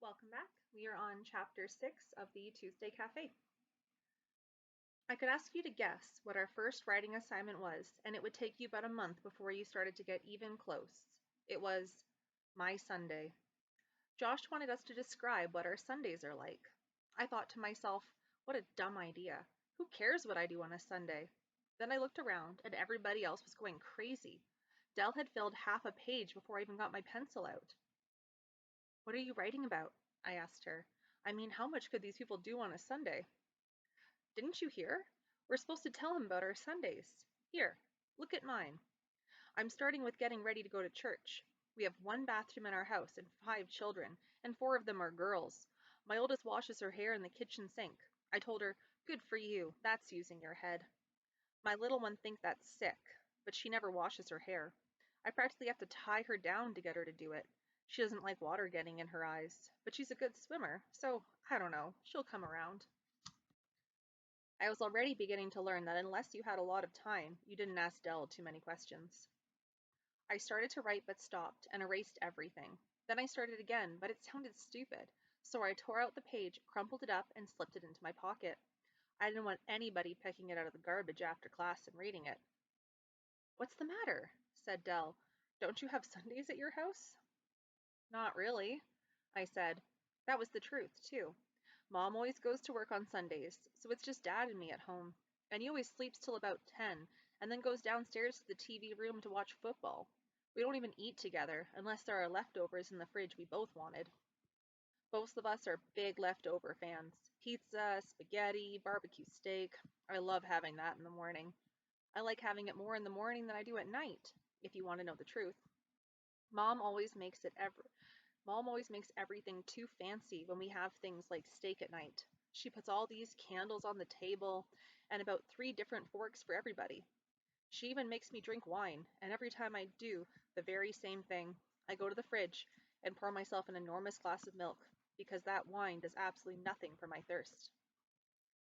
Welcome back. We are on chapter 6 of the Tuesday Cafe. I could ask you to guess what our first writing assignment was, and it would take you about a month before you started to get even close. It was my Sunday. Josh wanted us to describe what our Sundays are like. I thought to myself, what a dumb idea. Who cares what I do on a Sunday? Then I looked around, and everybody else was going crazy. Dell had filled half a page before I even got my pencil out. What are you writing about? I asked her. I mean, how much could these people do on a Sunday? Didn't you hear? We're supposed to tell him about our Sundays. Here, look at mine. I'm starting with getting ready to go to church. We have one bathroom in our house and 5 children, and 4 of them are girls. My oldest washes her hair in the kitchen sink. I told her, good for you, that's using your head. My little one thinks that's sick, but she never washes her hair. I practically have to tie her down to get her to do it. She doesn't like water getting in her eyes, but she's a good swimmer, so I don't know, she'll come around. I was already beginning to learn that unless you had a lot of time, you didn't ask Dell too many questions. I started to write but stopped and erased everything. Then I started again, but it sounded stupid, so I tore out the page, crumpled it up, and slipped it into my pocket. I didn't want anybody picking it out of the garbage after class and reading it. What's the matter? Said Dell. Don't you have Sundays at your house? Not really, I said. That was the truth, too. Mom always goes to work on Sundays, so it's just Dad and me at home. And he always sleeps till about 10, and then goes downstairs to the TV room to watch football. We don't even eat together, unless there are leftovers in the fridge we both wanted. Both of us are big leftover fans. Pizza, spaghetti, barbecue steak. I love having that in the morning. I like having it more in the morning than I do at night, if you want to know the truth. Mom always makes it ever Mom always makes everything too fancy when we have things like steak at night. She puts all these candles on the table and about 3 different forks for everybody. She even makes me drink wine, and every time I do the very same thing, I go to the fridge and pour myself an enormous glass of milk, because that wine does absolutely nothing for my thirst.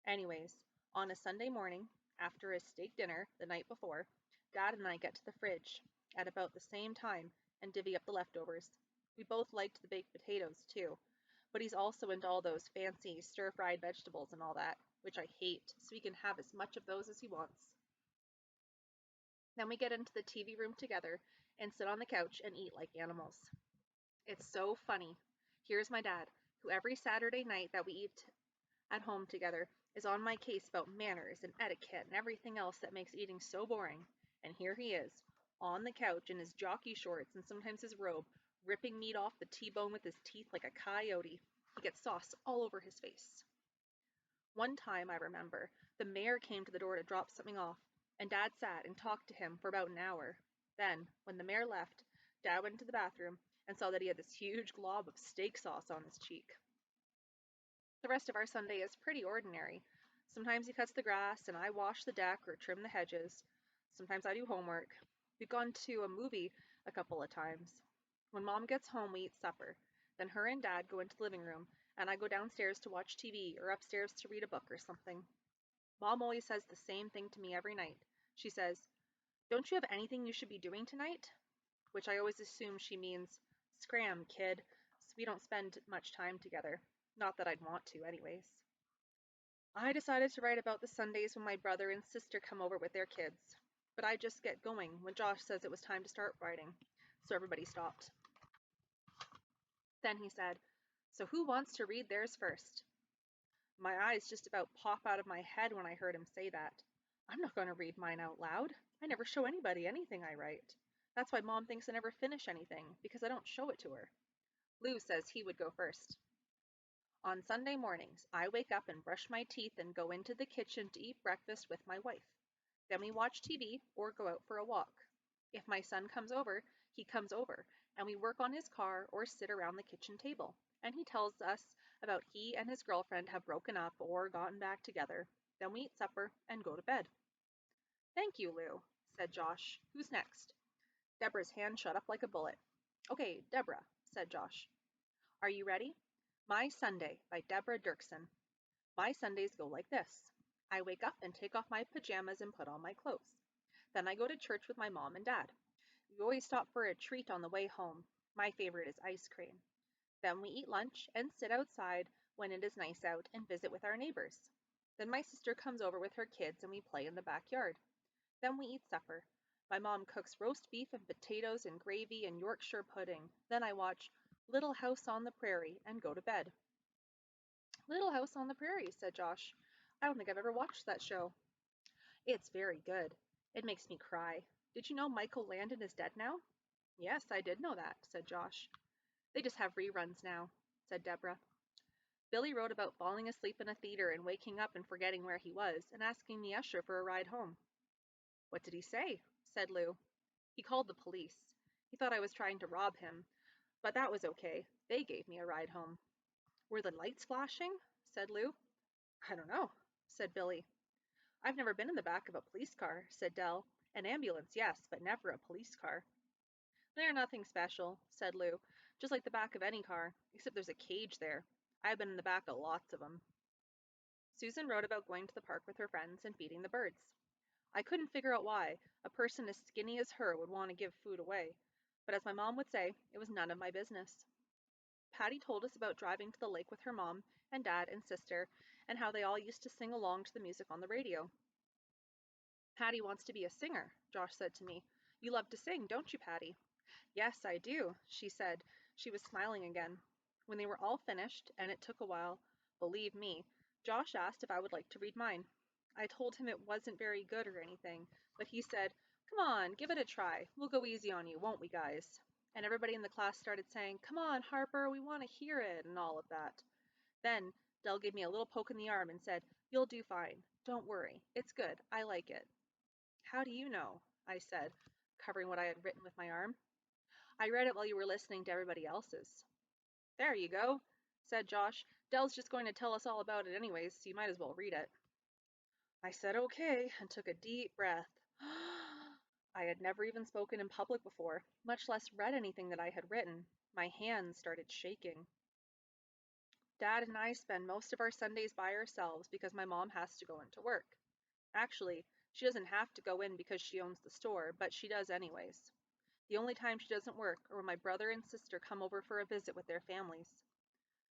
Anyways, on a Sunday morning, after a steak dinner the night before, Dad and I get to the fridge at about the same time and divvy up the leftovers. We both liked the baked potatoes, too, but he's also into all those fancy stir-fried vegetables and all that, which I hate, so he can have as much of those as he wants. Then we get into the TV room together and sit on the couch and eat like animals. It's so funny. Here's my dad, who every Saturday night that we eat at home together is on my case about manners and etiquette and everything else that makes eating so boring. And here he is, on the couch in his jockey shorts and sometimes his robe, ripping meat off the T-bone with his teeth like a coyote. He gets sauce all over his face. One time, I remember, the mayor came to the door to drop something off, and Dad sat and talked to him for about an hour. Then, when the mayor left, Dad went to the bathroom and saw that he had this huge glob of steak sauce on his cheek. The rest of our Sunday is pretty ordinary. Sometimes he cuts the grass and I wash the deck or trim the hedges. Sometimes I do homework. We've gone to a movie a couple of times. When Mom gets home, we eat supper. Then her and Dad go into the living room, and I go downstairs to watch TV or upstairs to read a book or something. Mom always says the same thing to me every night. She says, "Don't you have anything you should be doing tonight?" Which I always assume she means, "Scram, kid," so we don't spend much time together. Not that I'd want to, anyways. I decided to write about the Sundays when my brother and sister come over with their kids, but I just get going when Josh says it was time to start writing, so everybody stopped. Then he said, "So who wants to read theirs first?" My eyes just about pop out of my head when I heard him say that. I'm not going to read mine out loud. I never show anybody anything I write. That's why Mom thinks I never finish anything, because I don't show it to her. Lou says he would go first. On Sunday mornings, I wake up and brush my teeth and go into the kitchen to eat breakfast with my wife. Then we watch TV or go out for a walk. If my son comes over, he comes over, and we work on his car or sit around the kitchen table, and he tells us about he and his girlfriend have broken up or gotten back together. Then we eat supper and go to bed. Thank you, Lou, said Josh. Who's next? Deborah's hand shot up like a bullet. Okay, Deborah, said Josh. Are you ready? My Sunday by Deborah Dirksen. My Sundays go like this. I wake up and take off my pajamas and put on my clothes. Then I go to church with my mom and dad. We always stop for a treat on the way home. My favorite is ice cream. Then we eat lunch and sit outside when it is nice out and visit with our neighbors. Then my sister comes over with her kids and we play in the backyard. Then we eat supper. My mom cooks roast beef and potatoes and gravy and Yorkshire pudding. Then I watch Little House on the Prairie and go to bed. Little House on the Prairie, said Josh. I don't think I've ever watched that show. It's very good. It makes me cry. Did you know Michael Landon is dead now? Yes, I did know that, said Josh. They just have reruns now, said Deborah. Billy wrote about falling asleep in a theater and waking up and forgetting where he was and asking the usher for a ride home. What did he say? Said Lou. He called the police. He thought I was trying to rob him, but that was okay. They gave me a ride home. Were the lights flashing? Said Lou. I don't know, said Billy. I've never been in the back of a police car, said Dell. An ambulance, yes, but never a police car. They're nothing special, said Lou. Just like the back of any car, except there's a cage there. I've been in the back of lots of them. Susan wrote about going to the park with her friends and feeding the birds. I couldn't figure out why a person as skinny as her would want to give food away, but as my mom would say, it was none of my business. Patty told us about driving to the lake with her mom and dad and sister, and how they all used to sing along to the music on the radio. Patty wants to be a singer, Josh said to me. You love to sing, don't you, Patty? Yes, I do, she said. She was smiling again. When they were all finished, and it took a while, believe me, Josh asked if I would like to read mine. I told him it wasn't very good or anything, but he said, Come on, give it a try. We'll go easy on you, won't we, guys? And everybody in the class started saying, Come on, Harper, we want to hear it, and all of that. Then Dell gave me a little poke in the arm and said, You'll do fine. Don't worry. It's good. I like it. How do you know? I said, covering what I had written with my arm. I read it while you were listening to everybody else's. There you go, said Josh. Dell's just going to tell us all about it anyways, so you might as well read it. I said okay and took a deep breath. I had never even spoken in public before, much less read anything that I had written. My hands started shaking. Dad and I spend most of our Sundays by ourselves because my mom has to go into work. Actually, she doesn't have to go in because she owns the store, but she does anyways. The only time she doesn't work are when my brother and sister come over for a visit with their families.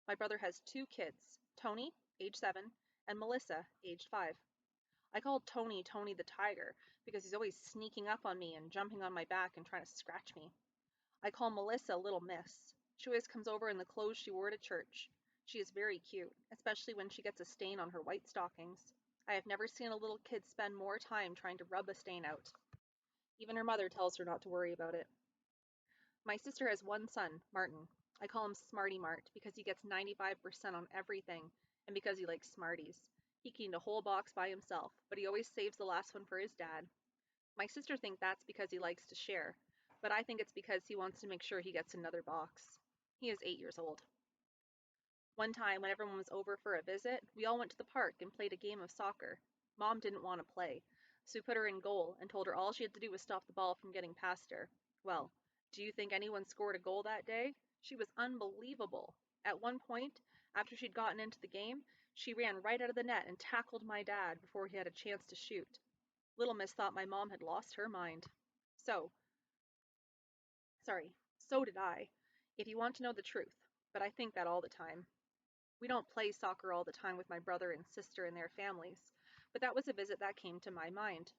My brother has 2 kids, Tony, age 7, and Melissa, age 5. I called Tony Tony the Tiger because he's always sneaking up on me and jumping on my back and trying to scratch me. I call Melissa Little Miss. She always comes over in the clothes she wore to church. She is very cute, especially when she gets a stain on her white stockings. I have never seen a little kid spend more time trying to rub a stain out. Even her mother tells her not to worry about it. My sister has one son, Martin. I call him Smarty Mart because he gets 95% on everything and because he likes Smarties. He can eat a whole box by himself, but he always saves the last one for his dad. My sister thinks that's because he likes to share, but I think it's because he wants to make sure he gets another box. He is 8 years old. One time, when everyone was over for a visit, we all went to the park and played a game of soccer. Mom didn't want to play, so we put her in goal and told her all she had to do was stop the ball from getting past her. Well, do you think anyone scored a goal that day? She was unbelievable. At one point, after she'd gotten into the game, she ran right out of the net and tackled my dad before he had a chance to shoot. Little Miss thought my mom had lost her mind. So, so did I, if you want to know the truth, but I think that all the time. We don't play soccer all the time with my brother and sister and their families, but that was a visit that came to my mind.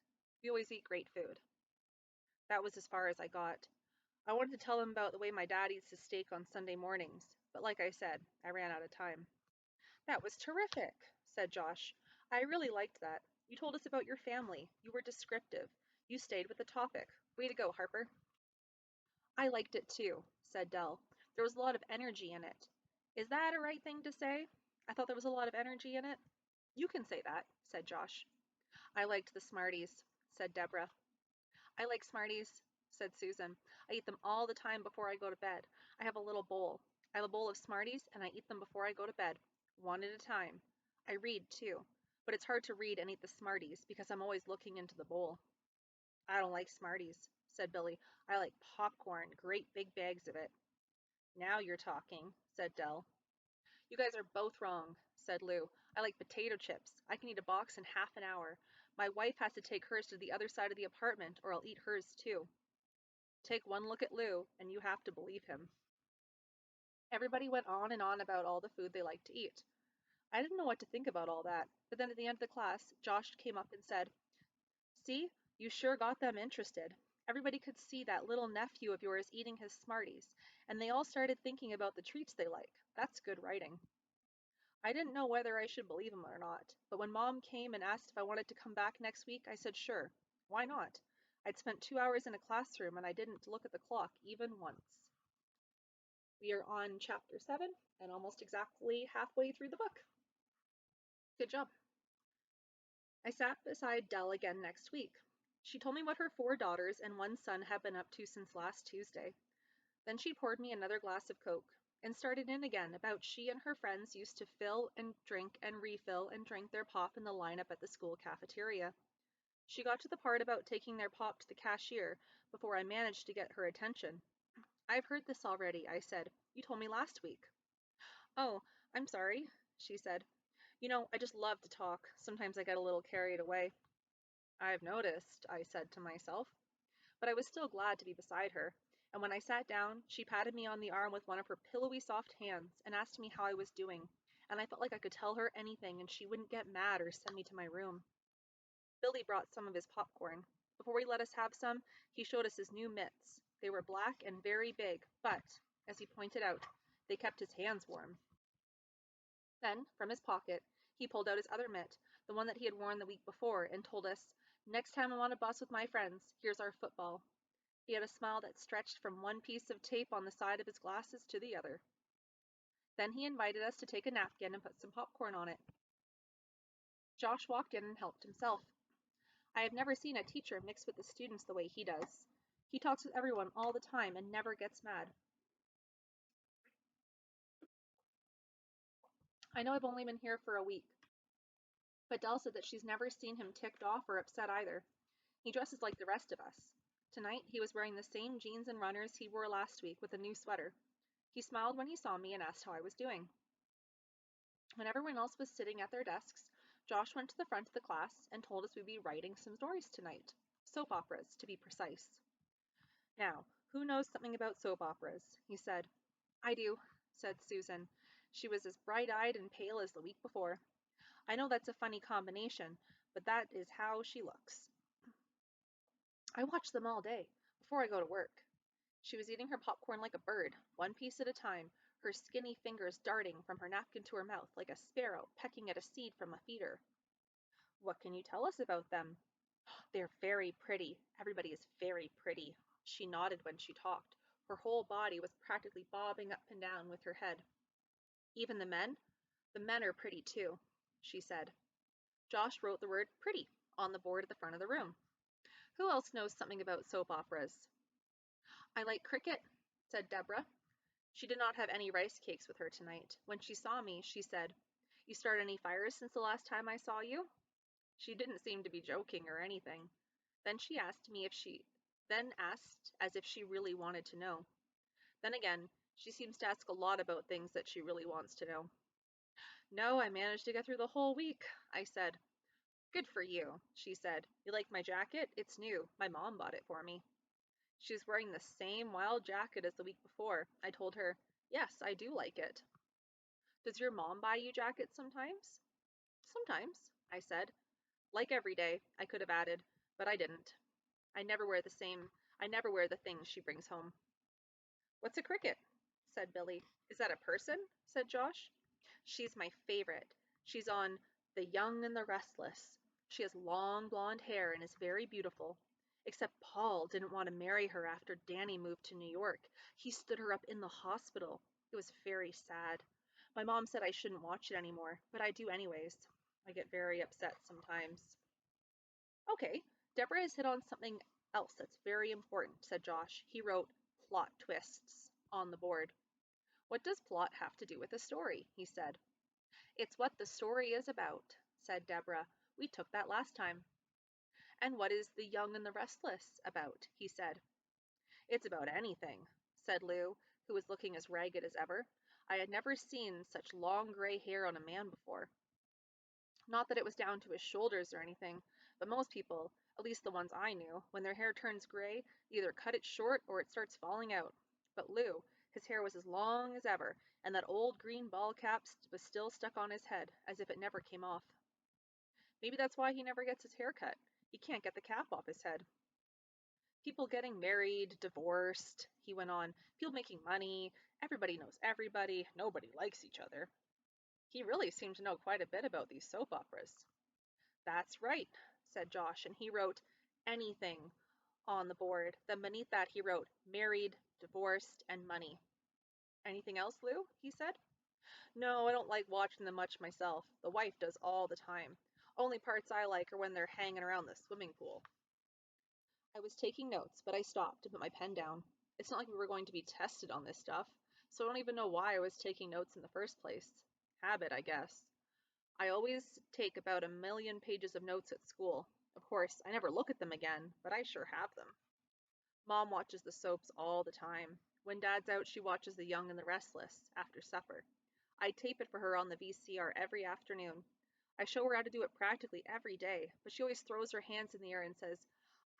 We always eat great food. That was as far as I got. I wanted to tell them about the way my dad eats his steak on Sunday mornings, but like I said, I ran out of time. That was terrific, said Josh. I really liked that. You told us about your family. You were descriptive. You stayed with the topic. Way to go, Harper. I liked it too, said Dell. There was a lot of energy in it. Is that a right thing to say? I thought there was a lot of energy in it. You can say that, said Josh. I liked the Smarties, said Deborah. I like Smarties, said Susan. I eat them all the time before I go to bed. I have a little bowl. I have a bowl of Smarties, and I eat them before I go to bed, one at a time. I read, too, but it's hard to read and eat the Smarties because I'm always looking into the bowl. I don't like Smarties, said Billy. I like popcorn, great big bags of it. Now you're talking, said Dell. You guys are both wrong, said Lou. I like potato chips. I can eat a box in half an hour. My wife has to take hers to the other side of the apartment, or I'll eat hers too. Take one look at Lou, and you have to believe him. Everybody went on and on about all the food they liked to eat. I didn't know what to think about all that, but then at the end of the class, Josh came up and said, "See, you sure got them interested. Everybody could see that little nephew of yours eating his Smarties, and they all started thinking about the treats they like. That's good writing." I didn't know whether I should believe him or not, but when Mom came and asked if I wanted to come back next week, I said sure. Why not? I'd spent 2 hours in a classroom and I didn't look at the clock even once. We are on chapter 7 and almost exactly halfway through the book. Good job. I sat beside Dell again next week. She told me what her 4 daughters and one son had been up to since last Tuesday. Then she poured me another glass of Coke and started in again about she and her friends used to fill and drink and refill and drink their pop in the lineup at the school cafeteria. She got to the part about taking their pop to the cashier before I managed to get her attention. "I've heard this already," I said. "You told me last week." "Oh, I'm sorry," she said. "You know, I just love to talk. Sometimes I get a little carried away." "I've noticed," I said to myself, but I was still glad to be beside her, and when I sat down, she patted me on the arm with one of her pillowy soft hands and asked me how I was doing, and I felt like I could tell her anything and she wouldn't get mad or send me to my room. Billy brought some of his popcorn. Before he let us have some, he showed us his new mitts. They were black and very big, but, as he pointed out, they kept his hands warm. Then, from his pocket, he pulled out his other mitt, the one that he had worn the week before, and told us, "Next time I'm on a bus with my friends, here's our football." He had a smile that stretched from one piece of tape on the side of his glasses to the other. Then he invited us to take a napkin and put some popcorn on it. Josh walked in and helped himself. I have never seen a teacher mix with the students the way he does. He talks with everyone all the time and never gets mad. I know I've only been here for a week, but Dell said that she's never seen him ticked off or upset either. He dresses like the rest of us. Tonight, he was wearing the same jeans and runners he wore last week with a new sweater. He smiled when he saw me and asked how I was doing. When everyone else was sitting at their desks, Josh went to the front of the class and told us we'd be writing some stories tonight. Soap operas, to be precise. "Now, who knows something about soap operas?" he said. "I do," said Susan. She was as bright-eyed and pale as the week before. "I know that's a funny combination, but that is how she looks. I watch them all day, before I go to work." She was eating her popcorn like a bird, one piece at a time, her skinny fingers darting from her napkin to her mouth like a sparrow pecking at a seed from a feeder. "What can you tell us about them?" "They're very pretty. Everybody is very pretty." She nodded when she talked. Her whole body was practically bobbing up and down with her head. "Even the men? The men are pretty too," she said. Josh wrote the word "pretty" on the board at the front of the room. "Who else knows something about soap operas?" "I like cricket," said Deborah. She did not have any rice cakes with her tonight. When she saw me, she said, "You started any fires since the last time I saw you?" She didn't seem to be joking or anything. Then she asked me if she then asked as if she really wanted to know. Then again, she seems to ask a lot about things that she really wants to know. "No, I managed to get through the whole week," I said. "Good for you," she said. "You like my jacket? It's new. My mom bought it for me." She was wearing the same wild jacket as the week before. I told her, "Yes, I do like it." "Does your mom buy you jackets sometimes?" "Sometimes," I said. Like every day, I could have added, but I didn't. I never wear the things she brings home. "What's a cricket?" said Billy. "Is that a person?" said Josh. "She's my favorite. She's on The Young and the Restless. She has long blonde hair and is very beautiful. Except Paul didn't want to marry her after Danny moved to New York. He stood her up in the hospital. It was very sad. My mom said I shouldn't watch it anymore, but I do anyways. I get very upset sometimes." "Okay, Deborah has hit on something else that's very important," said Josh. He wrote "plot twists" on the board. "What does plot have to do with a story?" he said. "It's what the story is about," said Deborah. "We took that last time." "And what is The Young and the Restless about?" he said. "It's about anything," said Lou, who was looking as ragged as ever. I had never seen such long gray hair on a man before. Not that it was down to his shoulders or anything, but most people, at least the ones I knew, when their hair turns gray, either cut it short or it starts falling out. But Lou, His hair was as long as ever, and that old green ball cap was still stuck on his head, as if it never came off. Maybe that's why he never gets his hair cut. He can't get the cap off his head. People getting married, divorced, he went on, people making money, everybody knows everybody, nobody likes each other. He really seemed to know quite a bit about these soap operas. That's right, said Josh, and he wrote anything on the board. Then beneath that he wrote married, divorced, and money. Anything else, Lou? He said. No, I don't like watching them much myself. The wife does all the time. Only parts I like are when they're hanging around the swimming pool. I was taking notes, but I stopped and put my pen down. It's not like we were going to be tested on this stuff, so I don't even know why I was taking notes in the first place. Habit, I guess. I always take about 1,000,000 pages of notes at school. Of course, I never look at them again, but I sure have them. Mom watches the soaps all the time. When Dad's out, she watches The Young and the Restless after supper. I tape it for her on the VCR every afternoon. I show her how to do it practically every day, but she always throws her hands in the air and says,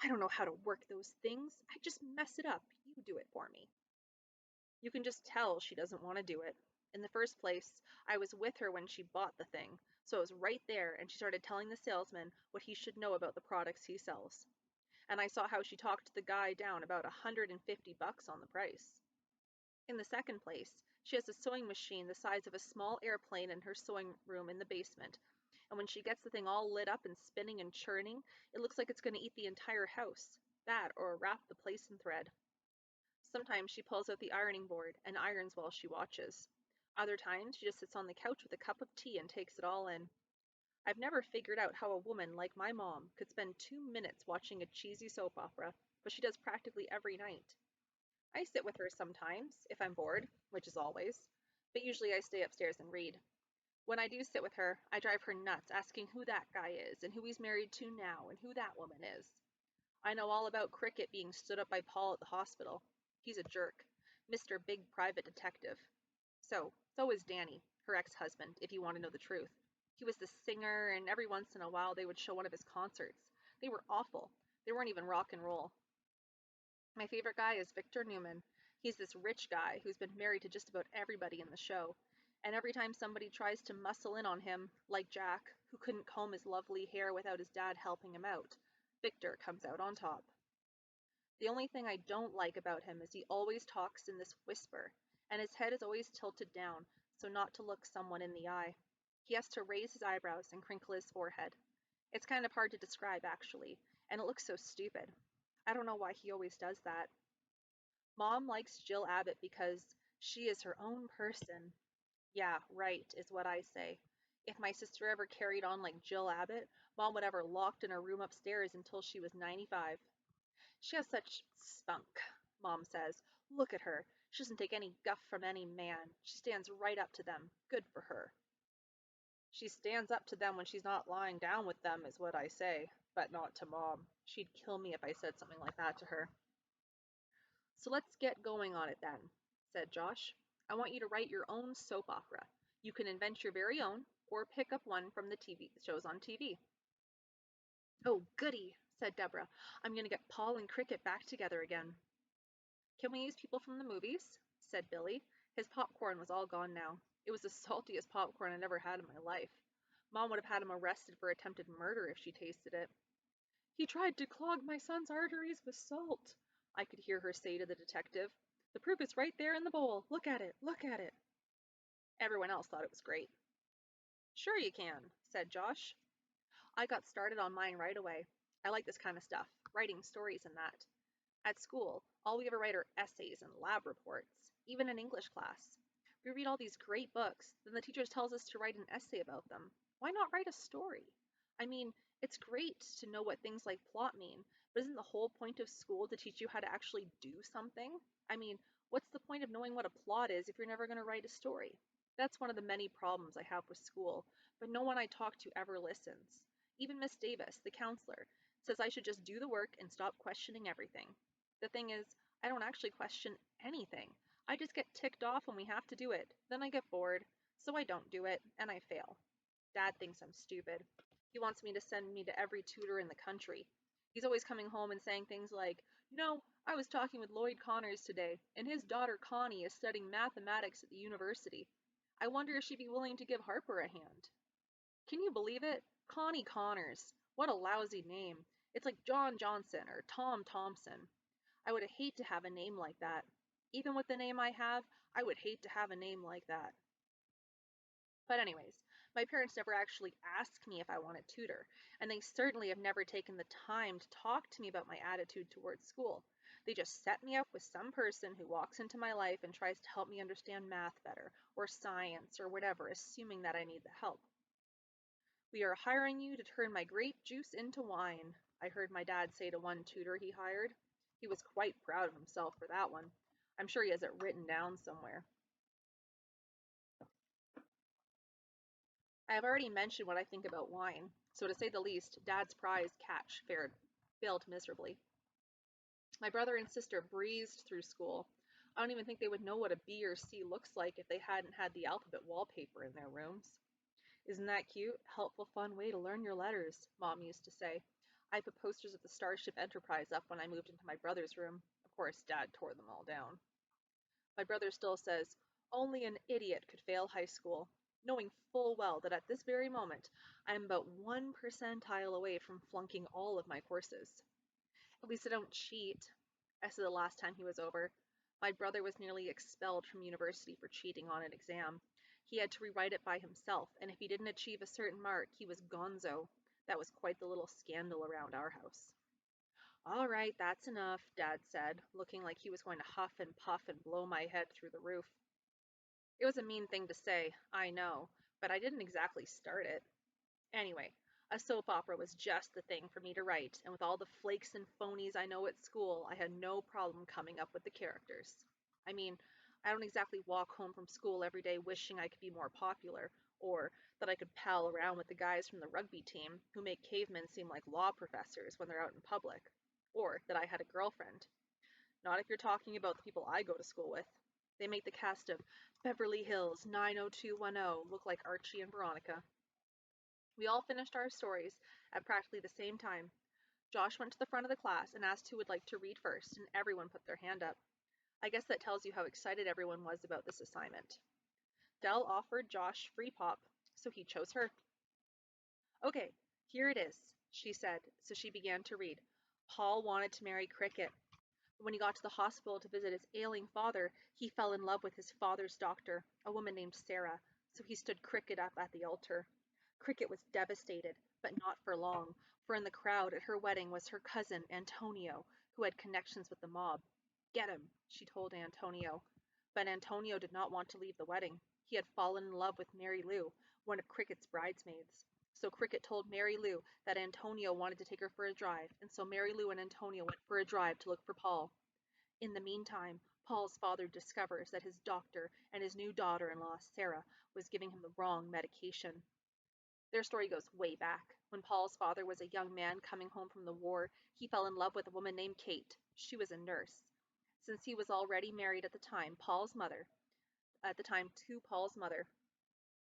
I don't know how to work those things. I just mess it up. You do it for me. You can just tell she doesn't want to do it. In the first place, I was with her when she bought the thing, so I was right there and she started telling the salesman what he should know about the products he sells. And I saw how she talked the guy down about $150 on the price. In the second place, she has a sewing machine the size of a small airplane in her sewing room in the basement, and when she gets the thing all lit up and spinning and churning, it looks like it's going to eat the entire house. That, or wrap the place in thread. Sometimes she pulls out the ironing board and irons while she watches. Other times she just sits on the couch with a cup of tea and takes it all in. I've never figured out how a woman like my mom could spend 2 minutes watching a cheesy soap opera, but she does practically every night. I sit with her sometimes, if I'm bored, which is always, but usually I stay upstairs and read. When I do sit with her, I drive her nuts asking who that guy is and who he's married to now and who that woman is. I know all about Cricket being stood up by Paul at the hospital. He's a jerk. Mr. Big Private Detective. So is Danny, her ex-husband, if you want to know the truth. He was the singer, and every once in a while they would show one of his concerts. They were awful. They weren't even rock and roll. My favorite guy is Victor Newman. He's this rich guy who's been married to just about everybody in the show. And every time somebody tries to muscle in on him, like Jack, who couldn't comb his lovely hair without his dad helping him out, Victor comes out on top. The only thing I don't like about him is he always talks in this whisper, and his head is always tilted down, so not to look someone in the eye. He has to raise his eyebrows and crinkle his forehead. It's kind of hard to describe, actually, and it looks so stupid. I don't know why he always does that. Mom likes Jill Abbott because she is her own person. Yeah, right, is what I say. If my sister ever carried on like Jill Abbott, Mom would have her locked in her room upstairs until she was 95. She has such spunk, Mom says. Look at her. She doesn't take any guff from any man. She stands right up to them. Good for her. She stands up to them when she's not lying down with them, is what I say, but not to Mom. She'd kill me if I said something like that to her. So let's get going on it then, said Josh. I want you to write your own soap opera. You can invent your very own, or pick up one from the TV shows on TV. Oh, goody, said Deborah. I'm going to get Paul and Cricket back together again. Can we use people from the movies? Said Billy. His popcorn was all gone now. It was the saltiest popcorn I'd ever had in my life. Mom would have had him arrested for attempted murder if she tasted it. He tried to clog my son's arteries with salt, I could hear her say to the detective. The proof is right there in the bowl. Look at it, look at it. Everyone else thought it was great. Sure you can, said Josh. I got started on mine right away. I like this kind of stuff, writing stories and that. At school, all we ever write are essays and lab reports, even in English class. We read all these great books, then the teacher tells us to write an essay about them. Why not write a story? I mean, it's great to know what things like plot mean, but isn't the whole point of school to teach you how to actually do something? I mean, what's the point of knowing what a plot is if you're never going to write a story? That's one of the many problems I have with school, but no one I talk to ever listens. Even Miss Davis, the counselor, says I should just do the work and stop questioning everything. The thing is, I don't actually question anything. I just get ticked off when we have to do it. Then I get bored, so I don't do it, and I fail. Dad thinks I'm stupid. He wants me to send me to every tutor in the country. He's always coming home and saying things like, I was talking with Lloyd Connors today, and his daughter Connie is studying mathematics at the university. I wonder if she'd be willing to give Harper a hand. Can you believe it? Connie Connors. What a lousy name. It's like John Johnson or Tom Thompson. I would hate to have a name like that. Even with the name I have, I would hate to have a name like that. But anyways, my parents never actually asked me if I want a tutor, and they certainly have never taken the time to talk to me about my attitude towards school. They just set me up with some person who walks into my life and tries to help me understand math better, or science, or whatever, assuming that I need the help. "We are hiring you to turn my grape juice into wine," I heard my dad say to one tutor he hired. He was quite proud of himself for that one. I'm sure he has it written down somewhere. I have already mentioned what I think about wine, so to say the least, Dad's prize catch failed miserably. My brother and sister breezed through school. I don't even think they would know what a B or C looks like if they hadn't had the alphabet wallpaper in their rooms. "Isn't that cute? Helpful, fun way to learn your letters," Mom used to say. I put posters of the Starship Enterprise up when I moved into my brother's room. Of course, Dad tore them all down. My brother still says, "Only an idiot could fail high school," knowing full well that at this very moment I am about 1 percentile away from flunking all of my courses. "At least I don't cheat," I said the last time he was over. My brother was nearly expelled from university for cheating on an exam. He had to rewrite it by himself, and if he didn't achieve a certain mark, he was gonzo. That was quite the little scandal around our house. "All right, that's enough," Dad said, looking like he was going to huff and puff and blow my head through the roof. It was a mean thing to say, I know, but I didn't exactly start it. Anyway, a soap opera was just the thing for me to write, and with all the flakes and phonies I know at school, I had no problem coming up with the characters. I mean, I don't exactly walk home from school every day wishing I could be more popular, or that I could pal around with the guys from the rugby team who make cavemen seem like law professors when they're out in public, or that I had a girlfriend. Not if you're talking about the people I go to school with. They make the cast of Beverly Hills 90210 look like Archie and Veronica. We all finished our stories at practically the same time. Josh went to the front of the class and asked who would like to read first, and everyone put their hand up. I guess that tells you how excited everyone was about this assignment. Dell offered Josh free pop, so he chose her. "Okay, here it is," she said, so she began to read. "Paul wanted to marry Cricket. When he got to the hospital to visit his ailing father, he fell in love with his father's doctor, a woman named Sarah, so he stood Cricket up at the altar. Cricket was devastated, but not for long, for in the crowd at her wedding was her cousin, Antonio, who had connections with the mob. Get him, she told Antonio. But Antonio did not want to leave the wedding. He had fallen in love with Mary Lou, one of Cricket's bridesmaids. So Cricket told Mary Lou that Antonio wanted to take her for a drive, and so Mary Lou and Antonio went for a drive to look for Paul. In the meantime, Paul's father discovers that his doctor and his new daughter-in-law, Sarah, was giving him the wrong medication. Their story goes way back. When Paul's father was a young man coming home from the war, he fell in love with a woman named Kate. She was a nurse. Since he was already married at the time, to Paul's mother,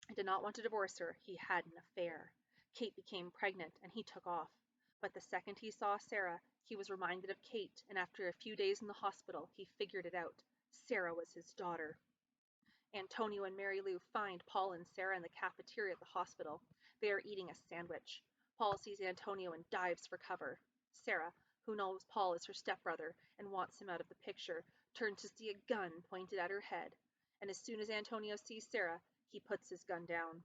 and did not want to divorce her, he had an affair. Kate became pregnant, and he took off. But the second he saw Sarah, he was reminded of Kate, and after a few days in the hospital, he figured it out. Sarah was his daughter. Antonio and Mary Lou find Paul and Sarah in the cafeteria at the hospital. They are eating a sandwich. Paul sees Antonio and dives for cover. Sarah, who knows Paul is her stepbrother and wants him out of the picture, turns to see a gun pointed at her head. And as soon as Antonio sees Sarah, he puts his gun down.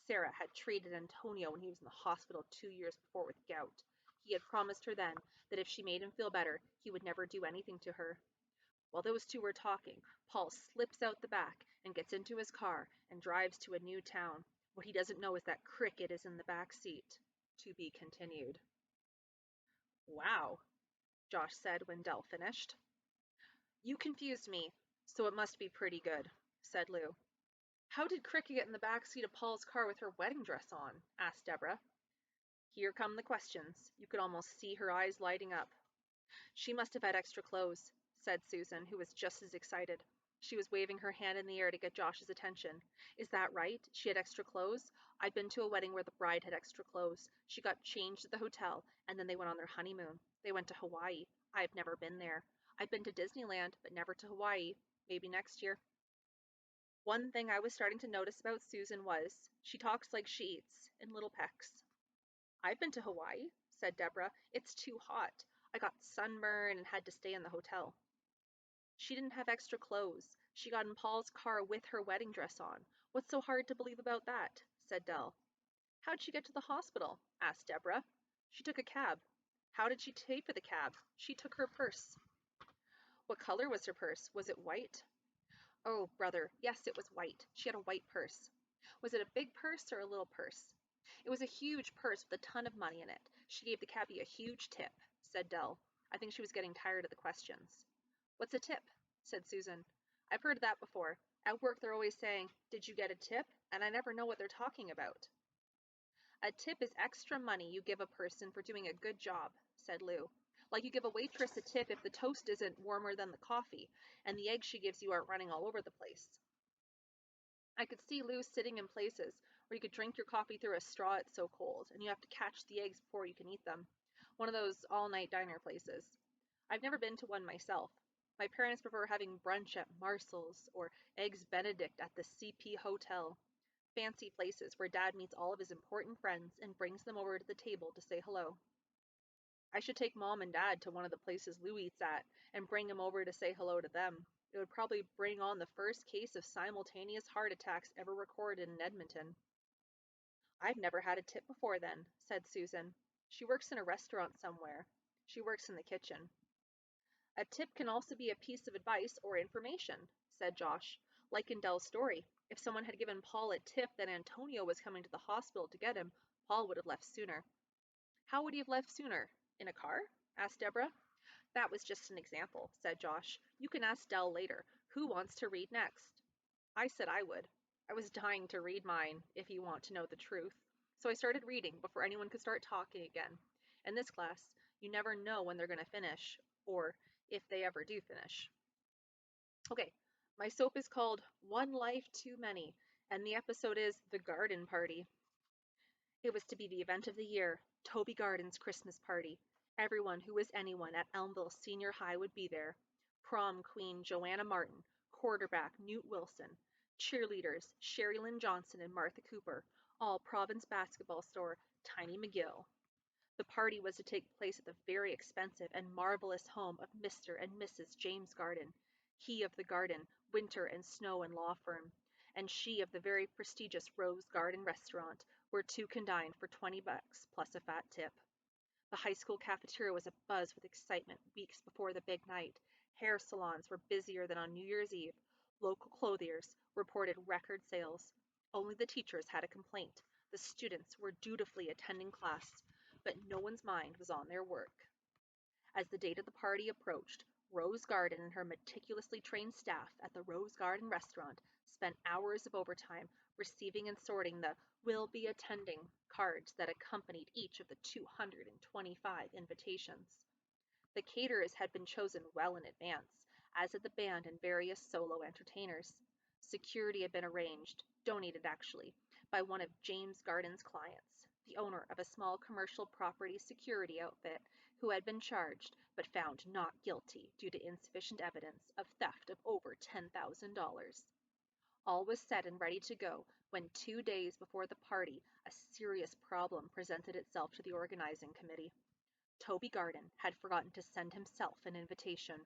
Sarah had treated Antonio when he was in the hospital 2 years before with gout. He had promised her then that if she made him feel better, he would never do anything to her. While those two were talking, Paul slips out the back and gets into his car and drives to a new town. What he doesn't know is that Cricket is in the back seat. To be continued. "Wow," Josh said when Dell finished. "You confused me, so it must be pretty good," said Lou. "How did Cricket get in the back seat of Paul's car with her wedding dress on?" asked Deborah. Here come the questions. You could almost see her eyes lighting up. "She must have had extra clothes," said Susan, who was just as excited. She was waving her hand in the air to get Josh's attention. "Is that right? She had extra clothes? I've been to a wedding where the bride had extra clothes. She got changed at the hotel, and then they went on their honeymoon. They went to Hawaii. I've never been there. I've been to Disneyland, but never to Hawaii. Maybe next year. One thing I was starting to notice about Susan was she talks like she eats, in little pecks. I've been to Hawaii, said Deborah. It's too hot. I got sunburned and had to stay in the hotel. She didn't have extra clothes. She got in Paul's car with her wedding dress on. What's so hard to believe about that? Said Dell. How'd she get to the hospital? Asked Deborah. She took a cab. How did she pay for the cab? She took her purse. What color was her purse? Was it white? Oh, brother, yes, it was white. She had a white purse. Was it a big purse or a little purse? It was a huge purse with a ton of money in it. She gave the cabbie a huge tip, said Dell. I think she was getting tired of the questions. What's a tip? Said Susan. I've heard that before. At work they're always saying, did you get a tip? And I never know what they're talking about. A tip is extra money you give a person for doing a good job, said Lou. Like you give a waitress a tip if the toast isn't warmer than the coffee, and the eggs she gives you aren't running all over the place. I could see Lou sitting in places where you could drink your coffee through a straw, it's so cold, and you have to catch the eggs before you can eat them. One of those all-night diner places. I've never been to one myself. My parents prefer having brunch at Marcel's or Eggs Benedict at the CP Hotel. Fancy places where Dad meets all of his important friends and brings them over to the table to say hello. I should take Mom and Dad to one of the places Lou eats at and bring him over to say hello to them. It would probably bring on the first case of simultaneous heart attacks ever recorded in Edmonton. I've never had a tip before then, said Susan. She works in a restaurant somewhere. She works in the kitchen. A tip can also be a piece of advice or information, said Josh. Like in Dell's story, if someone had given Paul a tip that Antonio was coming to the hospital to get him, Paul would have left sooner. How would he have left sooner? In a car? Asked Deborah. That was just an example, said Josh. You can ask Dell later. Who wants to read next? I said I would. I was dying to read mine, if you want to know the truth. So I started reading before anyone could start talking again. In this class, you never know when they're going to finish, or if they ever do finish. Okay, my soap is called One Life Too Many, and the episode is The Garden Party. It was to be the event of the year, Toby Garden's Christmas party. Everyone who was anyone at Elmville Senior High would be there. Prom queen Joanna Martin, quarterback Newt Wilson, cheerleaders Sherry Lynn Johnson and Martha Cooper, all Province basketball star Tiny McGill. The party was to take place at the very expensive and marvelous home of Mr. and Mrs. James Garden, he of the Garden, Winter and Snow and Law Firm, and she of the very prestigious Rose Garden restaurant, where two can dine for $20 plus a fat tip. The high school cafeteria was abuzz with excitement weeks before the big night. Hair salons were busier than on New Year's Eve. Local clothiers reported record sales. Only the teachers had a complaint. The students were dutifully attending class, but no one's mind was on their work. As the date of the party approached, Rose Garden and her meticulously trained staff at the Rose Garden restaurant spent hours of overtime receiving and sorting the "will be attending" cards that accompanied each of the 225 invitations. The caterers had been chosen well in advance, as had the band and various solo entertainers. Security had been arranged, donated actually, by one of James Garden's clients, the owner of a small commercial property security outfit, who had been charged but found not guilty due to insufficient evidence of theft of over $10,000. All was set and ready to go when 2 days before the party, a serious problem presented itself to the organizing committee. Toby Garden had forgotten to send himself an invitation.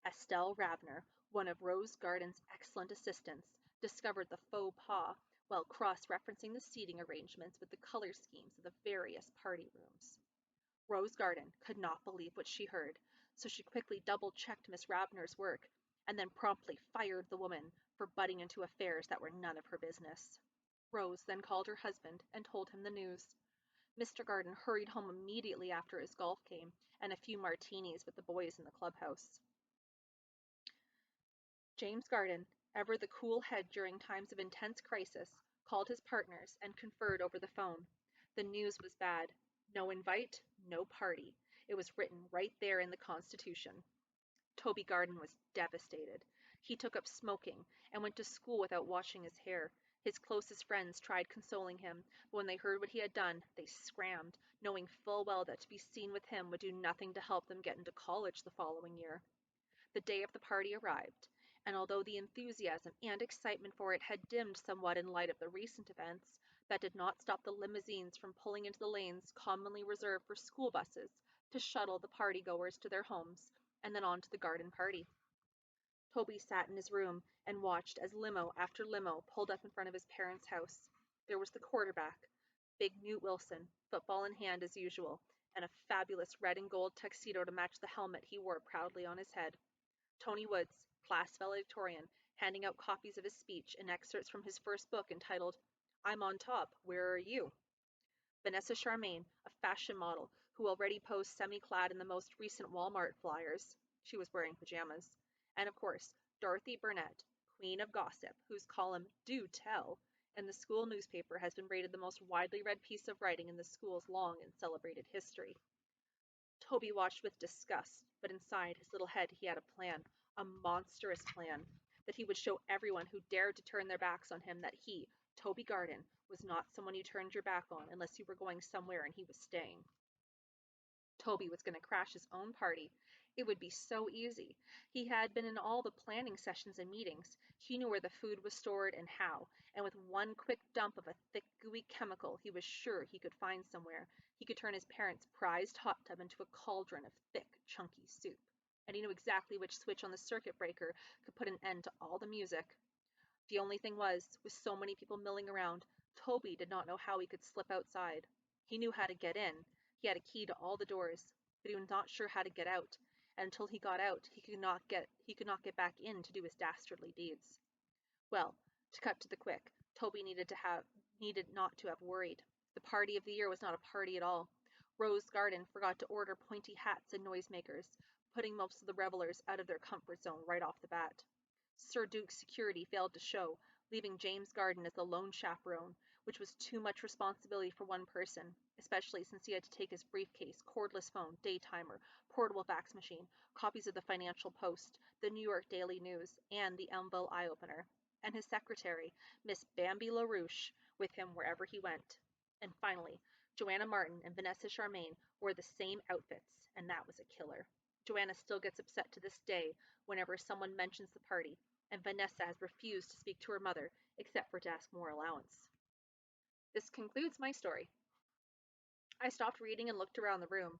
Estelle Ravner, one of Rose Garden's excellent assistants, discovered the faux pas while cross-referencing the seating arrangements with the color schemes of the various party rooms. Rose Garden could not believe what she heard, so she quickly double-checked Miss Ravner's work and then promptly fired the woman for butting into affairs that were none of her business. Rose then called her husband and told him the news. Mr. Garden hurried home immediately after his golf game and a few martinis with the boys in the clubhouse. James Garden, ever the cool head during times of intense crisis, called his partners and conferred over the phone. The news was bad. No invite, no party. It was written right there in the Constitution. Toby Garden was devastated. He took up smoking and went to school without washing his hair. His closest friends tried consoling him, but when they heard what he had done, they scrammed, knowing full well that to be seen with him would do nothing to help them get into college the following year. The day of the party arrived, and although the enthusiasm and excitement for it had dimmed somewhat in light of the recent events, that did not stop the limousines from pulling into the lanes commonly reserved for school buses to shuttle the party-goers to their homes and then on to the garden party. Toby sat in his room and watched as limo after limo pulled up in front of his parents' house. There was the quarterback, big Newt Wilson, football in hand as usual, and a fabulous red and gold tuxedo to match the helmet he wore proudly on his head. Tony Woods, class valedictorian, handing out copies of his speech and excerpts from his first book entitled, I'm on Top, Where Are You? Vanessa Charmaine, a fashion model who already posed semi-clad in the most recent Walmart flyers. She was wearing pajamas. And of course, Dorothy Burnett, queen of gossip, whose column Do Tell in the school newspaper has been rated the most widely read piece of writing in the school's long and celebrated history. Toby watched with disgust, but inside his little head he had a plan, a monstrous plan, that he would show everyone who dared to turn their backs on him that he, Toby Garden, was not someone you turned your back on unless you were going somewhere and he was staying. Toby was going to crash his own party. It would be so easy. He had been in all the planning sessions and meetings. He knew where the food was stored and how, and with one quick dump of a thick, gooey chemical he was sure he could find somewhere, he could turn his parents' prized hot tub into a cauldron of thick, chunky soup. And he knew exactly which switch on the circuit breaker could put an end to all the music. The only thing was, with so many people milling around, Toby did not know how he could slip outside. He knew how to get in. He had a key to all the doors, but he was not sure how to get out. And until he got out, he could not get back in to do his dastardly deeds. Well, to cut to the quick, Toby needed not to have worried. The party of the year was not a party at all. Rose Garden forgot to order pointy hats and noisemakers, putting most of the revelers out of their comfort zone right off the bat. Sir Duke's security failed to show, leaving James Garden as the lone chaperone, which was too much responsibility for one person, especially since he had to take his briefcase, cordless phone, daytimer, portable fax machine, copies of the Financial Post, the New York Daily News, and the Elmville Eye Opener, and his secretary, Miss Bambi LaRouche, with him wherever he went. And finally, Joanna Martin and Vanessa Charmaine wore the same outfits, and that was a killer. Joanna still gets upset to this day whenever someone mentions the party, and Vanessa has refused to speak to her mother except for to ask more allowance. This concludes my story. I stopped reading and looked around the room.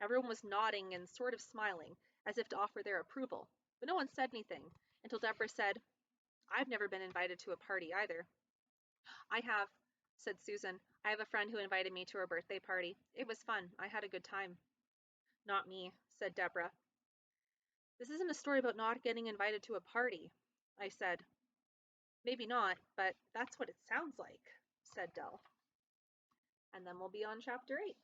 Everyone was nodding and sort of smiling, as if to offer their approval, but no one said anything, until Deborah said, I've never been invited to a party either. I have, said Susan. I have a friend who invited me to her birthday party. It was fun. I had a good time. Not me, said Deborah. This isn't a story about not getting invited to a party, I said. Maybe not, but that's what it sounds like, said Dell. And then we'll be on chapter 8.